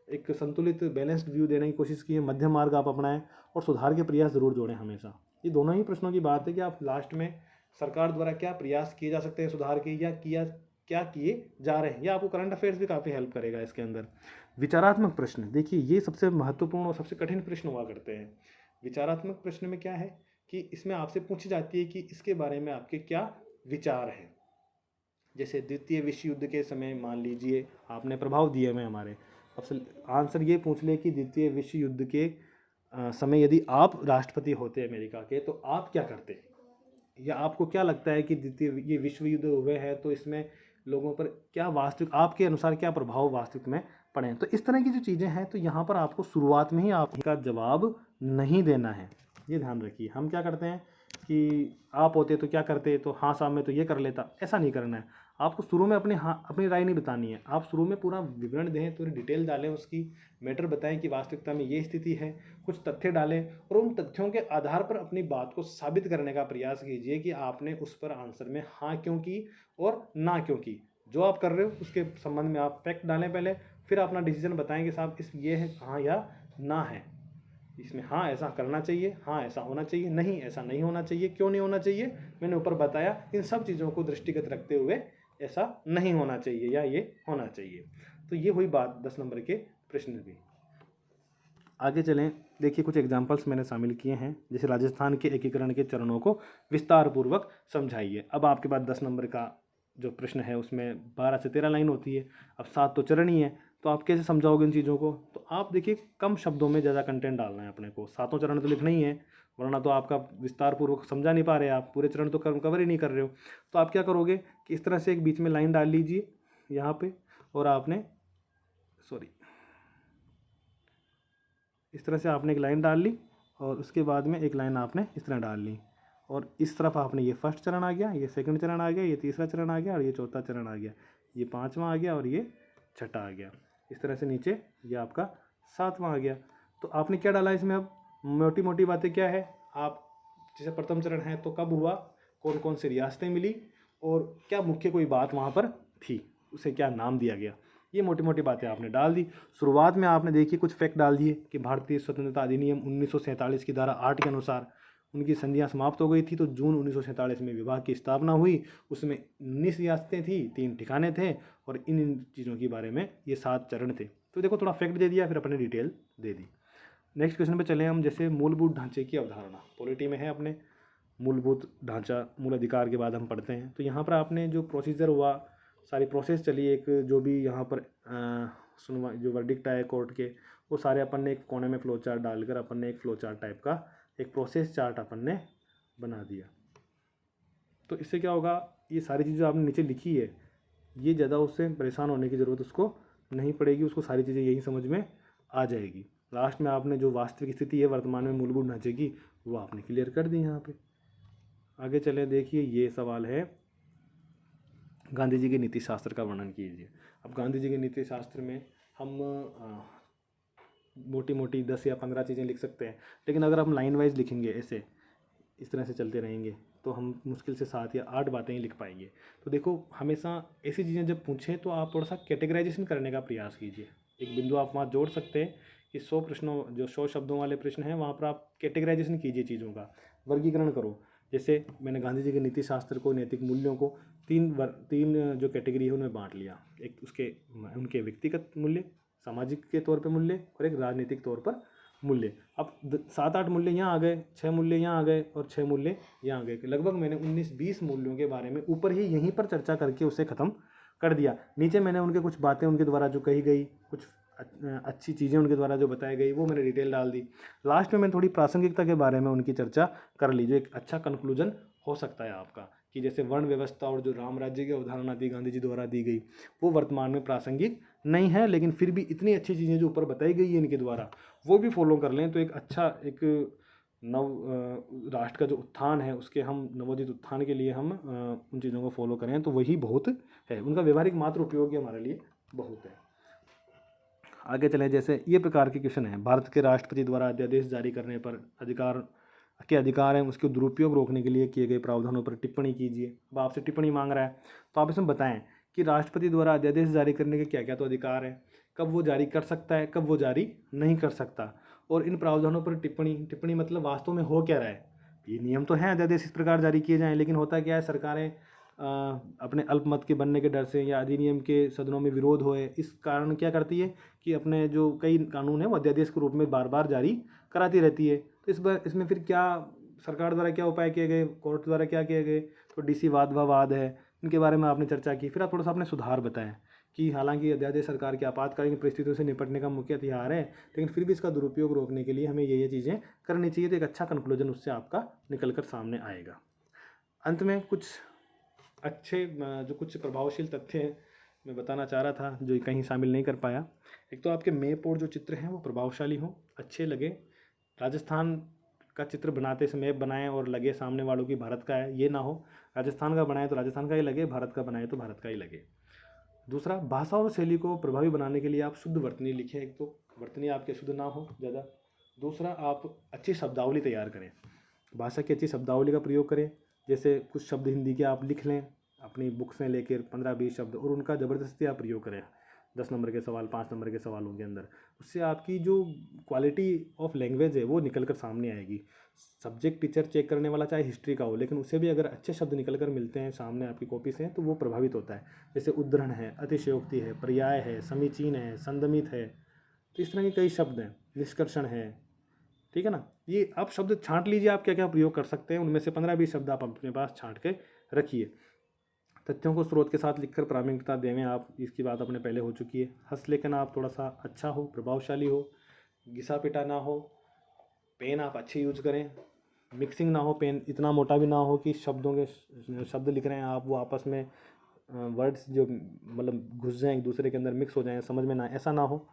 एक संतुलित बैलेंस्ड व्यू देने की कोशिश कीजिए, मध्यम मार्ग आप अपनाएं और सुधार के प्रयास ज़रूर जोड़ें हमेशा। ये दोनों ही प्रश्नों की बात है कि आप लास्ट में सरकार द्वारा क्या प्रयास किए जा सकते हैं सुधार के, या क्या किए जा रहे हैं। या आपको करंट अफेयर्स भी काफ़ी हेल्प करेगा इसके अंदर। विचारात्मक प्रश्न, देखिए ये सबसे महत्वपूर्ण और सबसे कठिन प्रश्न हुआ करते हैं। विचारात्मक प्रश्न में क्या है कि इसमें आपसे पूछी जाती है कि इसके बारे में आपके क्या विचार हैं। जैसे द्वितीय विश्व युद्ध के समय मान लीजिए आपने प्रभाव दिए में हमारे, अब आंसर ये पूछ ले कि द्वितीय विश्व युद्ध के समय यदि आप राष्ट्रपति होते अमेरिका के तो आप क्या करते, या आपको क्या लगता है कि द्वितीय ये विश्व युद्ध हुए हैं तो इसमें लोगों पर क्या वास्तविक आपके अनुसार क्या प्रभाव वास्तविक में पड़े। तो इस तरह की जो चीज़ें हैं तो यहाँ पर आपको शुरुआत में ही आपका जवाब नहीं देना है, ये ध्यान रखिए। हम क्या करते हैं कि आप होते तो क्या करते, तो हाँ साहब मैं तो ये कर लेता, ऐसा नहीं करना है। आपको शुरू में अपनी राय नहीं बतानी है, आप शुरू में पूरा विवरण दें, पूरी डिटेल डालें, उसकी मैटर बताएं कि वास्तविकता में ये स्थिति है, कुछ तथ्य डालें और उन तथ्यों के आधार पर अपनी बात को साबित करने का प्रयास कीजिए कि आपने उस पर आंसर में हाँ क्यों की और ना क्यों की। जो आप कर रहे हो उसके संबंध में आप फैक्ट डालें पहले, फिर अपना डिसीजन बताएं कि साहब इस ये है हाँ या ना है, इसमें हाँ ऐसा करना चाहिए, हाँ ऐसा होना चाहिए, नहीं ऐसा नहीं होना चाहिए, क्यों नहीं होना चाहिए मैंने ऊपर बताया। इन सब चीज़ों को दृष्टिगत रखते हुए ऐसा नहीं होना चाहिए या ये होना चाहिए। तो ये हुई बात 10 नंबर के प्रश्न भी। आगे चलें, देखिए कुछ एग्जाम्पल्स मैंने शामिल किए हैं। जैसे राजस्थान के एकीकरण के चरणों को विस्तार पूर्वक समझाइए। अब आपके पास 10 नंबर का जो प्रश्न है उसमें 12 से 13 लाइन होती है। अब 7 तो चरण ही है, तो आप कैसे समझाओगे इन चीज़ों को। तो आप देखिए कम शब्दों में ज़्यादा कंटेंट डालना है अपने को। 7 चरण तो लिखना ही है, वरना तो आपका विस्तार पूर्वक समझा नहीं पा रहे, आप पूरे चरण तो कवर ही नहीं कर रहे हो। तो आप क्या करोगे कि इस तरह से एक बीच में लाइन डाल लीजिए यहाँ पे, और आपने इस तरह से आपने एक लाइन डाल ली और उसके बाद में एक लाइन आपने इस तरह डाल ली, और इस तरफ आपने ये फर्स्ट चरण आ गया, ये सेकंड चरण आ गया, ये तीसरा चरण आ गया और ये चौथा चरण आ गया, ये पांचवा आ गया और ये छठा आ गया। इस तरह से नीचे ये आपका सातवां आ गया। तो आपने क्या डाला इसमें, अब मोटी मोटी बातें क्या है, आप जैसे प्रथम चरण है तो कब हुआ, कौन कौन सी रियासतें मिली और क्या मुख्य कोई बात वहाँ पर थी, उसे क्या नाम दिया गया, ये मोटी मोटी बातें आपने डाल दी। शुरुआत में आपने देखिए कुछ फैक्ट डाल दिए कि भारतीय स्वतंत्रता अधिनियम 1947 की धारा 8 के अनुसार उनकी संधियां समाप्त हो गई थी, तो जून 1947 में विभाग की स्थापना हुई। उसमें 19 रियासतें थी, 3 ठिकाने थे और इन चीज़ों के बारे में ये 7 चरण थे। तो देखो थोड़ा फैक्ट दे दिया, फिर अपने डिटेल दे दी। नेक्स्ट क्वेश्चन पे चले हम। जैसे मूलभूत ढांचे की अवधारणा पॉलिटी में है अपने, मूलभूत ढांचा मूल अधिकार के बाद हम पढ़ते हैं। तो यहाँ पर आपने जो प्रोसीजर हुआ, सारी प्रोसेस चली, एक जो भी यहाँ पर सुनवा जो वर्डिक्ट आए कोर्ट के, वो सारे अपन ने एक कोने में फ्लो चार्ट डालकर अपन ने एक फ्लो चार्ट टाइप का एक प्रोसेस चार्ट अपन ने बना दिया। तो इससे क्या होगा, ये सारी चीज़ें आपने नीचे लिखी है, ये ज़्यादा उससे परेशान होने की ज़रूरत उसको नहीं पड़ेगी, उसको सारी चीज़ें यही समझ में आ जाएगी। लास्ट में आपने जो वास्तविक स्थिति है वर्तमान में मूलभूत ढांचे की, वो आपने क्लियर कर दी यहाँ पे। आगे चले, देखिए ये सवाल है, गांधी जी के नीति शास्त्र का वर्णन कीजिए। अब गांधी जी के नीति शास्त्र में हम मोटी मोटी 10 या 15 चीज़ें लिख सकते हैं, लेकिन अगर हम लाइन वाइज लिखेंगे ऐसे इस तरह से चलते रहेंगे तो हम मुश्किल से 7 या 8 बातें ही लिख पाएंगे। तो देखो हमेशा ऐसी चीज़ें जब पूछें तो आप थोड़ा सा कैटेगराइजेशन करने का प्रयास कीजिए। एक बिंदु आप वहाँ जोड़ सकते हैं कि 100 प्रश्नों जो 100 शब्दों वाले प्रश्न हैं वहाँ पर आप कैटेगराइजेशन कीजिए, चीज़ों का वर्गीकरण करो। जैसे मैंने गांधी जी के नीति शास्त्र को, नैतिक मूल्यों को तीन जो कैटेगरी है उनमें बांट लिया। एक उनके व्यक्तिगत मूल्य, सामाजिक के तौर पे मूल्य और एक राजनीतिक तौर पर मूल्य। अब 7-8 मूल्य यहाँ आ गए, 6 मूल्य यहाँ आ गए और 6 मूल्य यहाँ आ गए। लगभग मैंने 19-20 मूल्यों के बारे में ऊपर ही यहीं पर चर्चा करके उसे ख़त्म कर दिया। नीचे मैंने उनके कुछ बातें उनके द्वारा जो कही गई, कुछ अच्छी चीज़ें उनके द्वारा जो बताई गई, वो मैंने डिटेल डाल दी। लास्ट में मैंने थोड़ी प्रासंगिकता के बारे में उनकी चर्चा कर ली, जो एक अच्छा कंक्लूजन हो सकता है आपका, कि जैसे वर्ण व्यवस्था और जो राम राज्य की अवधारणा थी गांधी जी द्वारा दी गई, वो वर्तमान में प्रासंगिक नहीं है, लेकिन फिर भी इतनी अच्छी चीज़ें जो ऊपर बताई गई है इनके द्वारा, वो भी फॉलो कर लें तो एक अच्छा एक राष्ट्र का जो उत्थान है उसके हम नवोदित उत्थान के लिए हम उन चीज़ों को फॉलो करें तो वही बहुत है। उनका व्यवहारिक मात्र उपयोग ही हमारे लिए बहुत है। आगे चलें, जैसे ये प्रकार के क्वेश्चन हैं। भारत के राष्ट्रपति द्वारा अध्यादेश जारी करने पर अधिकार हैं, उसके दुरुपयोग रोकने के लिए किए गए प्रावधानों पर टिप्पणी कीजिए। अब आपसे टिप्पणी मांग रहा है तो आप इसमें बताएं कि राष्ट्रपति द्वारा अध्यादेश जारी करने के क्या क्या तो अधिकार है, कब वो जारी कर सकता है, कब वो जारी नहीं कर सकता, और इन प्रावधानों पर टिप्पणी मतलब वास्तव में हो क्या रहा है। ये नियम तो हैं अध्यादेश इस प्रकार जारी किए जाएँ, लेकिन होता क्या है, सरकारें अपने अल्पमत के बनने के डर से या अधिनियम के सदनों में विरोध होए, इस कारण क्या करती है कि अपने जो कई कानून है वो अध्यादेश के रूप में बार बार जारी कराती रहती है। तो इसमें फिर क्या सरकार द्वारा क्या उपाय किए गए, कोर्ट द्वारा क्या किए गए, तो डीसी वाद है, इनके बारे में आपने चर्चा की। फिर आप थोड़ा सा अपने सुधार बताएं कि हालांकि अध्यादेश सरकार की आपातकालीन परिस्थितियों से निपटने का मुख्य हथियार है, लेकिन फिर भी इसका दुरुपयोग रोकने के लिए हमें ये चीज़ें करनी चाहिए। तो एक अच्छा कंक्लूजन उससे आपका निकल कर सामने आएगा। अंत में कुछ अच्छे जो कुछ प्रभावशील तथ्य हैं मैं बताना चाह रहा था जो कहीं शामिल नहीं कर पाया। एक तो आपके मैप और जो चित्र हैं वो प्रभावशाली हों, अच्छे लगे। राजस्थान का चित्र बनाते समय मैप बनाएं और लगे सामने वालों की भारत का है, ये ना हो। राजस्थान का बनाए तो राजस्थान का ही लगे, भारत का बनाए तो भारत का ही लगे। दूसरा, भाषा और शैली को प्रभावी बनाने के लिए आप शुद्ध वर्तनी लिखें। एक तो वर्तनी आपके शुद्ध ना हो ज़्यादा। दूसरा, आप अच्छी शब्दावली तैयार करें, भाषा की अच्छी शब्दावली का प्रयोग करें। जैसे कुछ शब्द हिंदी के आप लिख लें अपनी बुक से लेकर 15-20 शब्द, और उनका ज़बरदस्ती आप प्रयोग करें 10 नंबर के सवाल, 5 नंबर के सवालों के अंदर। उससे आपकी जो क्वालिटी ऑफ लैंग्वेज है वो निकल कर सामने आएगी। सब्जेक्ट टीचर चेक करने वाला चाहे हिस्ट्री का हो, लेकिन उससे भी अगर अच्छे शब्द निकल कर मिलते हैं सामने आपकी कॉपी से तो वो प्रभावित होता है। जैसे उद्धरण है, अतिशयोक्ति है, पर्याय है, समीचीन है, संदमित है, तो इस तरह के कई शब्द हैं, निष्कर्षण है, ठीक है ना। ये आप शब्द छांट लीजिए, आप क्या क्या प्रयोग कर सकते हैं, उनमें से 15-20 शब्द आप अपने पास छांट के रखिए। तथ्यों को स्रोत के साथ लिखकर प्रामाणिकता देवें आप, इसकी बात अपने पहले हो चुकी है। हस्तलेखन आप थोड़ा सा अच्छा हो, प्रभावशाली हो, घिसा पिटा ना हो, पेन आप अच्छे यूज करें, मिक्सिंग ना हो, पेन इतना मोटा भी ना हो कि शब्दों के शब्द लिख रहे हैं आप वो आपस में वर्ड्स जो मतलब घुस जाएँ एक दूसरे के अंदर, मिक्स हो जाएँ, समझ में ना, ऐसा ना हो।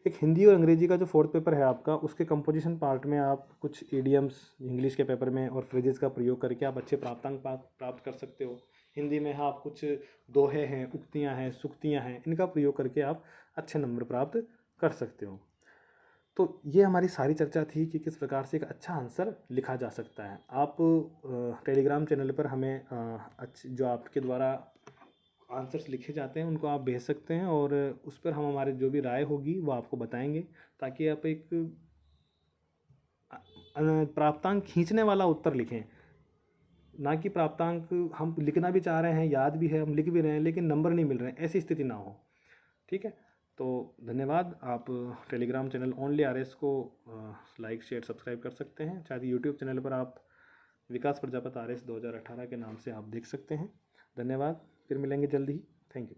एक हिंदी और अंग्रेजी का जो 4th पेपर है आपका, उसके कंपोजिशन पार्ट में आप कुछ इडियम्स इंग्लिश के पेपर में और फ्रेजेस का प्रयोग करके आप अच्छे प्राप्तांक प्राप्त कर सकते हो। हिंदी में आप कुछ दोहे हैं, उक्तियां हैं, सुक्तियां हैं, इनका प्रयोग करके आप अच्छे नंबर प्राप्त कर सकते हो। तो ये हमारी सारी चर्चा थी कि किस प्रकार से एक अच्छा आंसर लिखा जा सकता है। आप टेलीग्राम चैनल पर हमें जो आपके द्वारा आंसर्स लिखे जाते हैं उनको आप भेज सकते हैं, और उस पर हम हमारे जो भी राय होगी वो आपको बताएंगे, ताकि आप एक प्राप्तांक खींचने वाला उत्तर लिखें, ना कि प्राप्तांक हम लिखना भी चाह रहे हैं, याद भी है, हम लिख भी रहे हैं, लेकिन नंबर नहीं मिल रहे हैं, ऐसी स्थिति ना हो। ठीक है, तो धन्यवाद। आप टेलीग्राम चैनल ओनली आरएस को लाइक शेयर सब्सक्राइब कर सकते हैं। चाहे यूट्यूब चैनल पर आप विकास प्रजापति आरएस 2018 के नाम से आप देख सकते हैं। धन्यवाद, फिर मिलेंगे जल्दी ही। Thank you.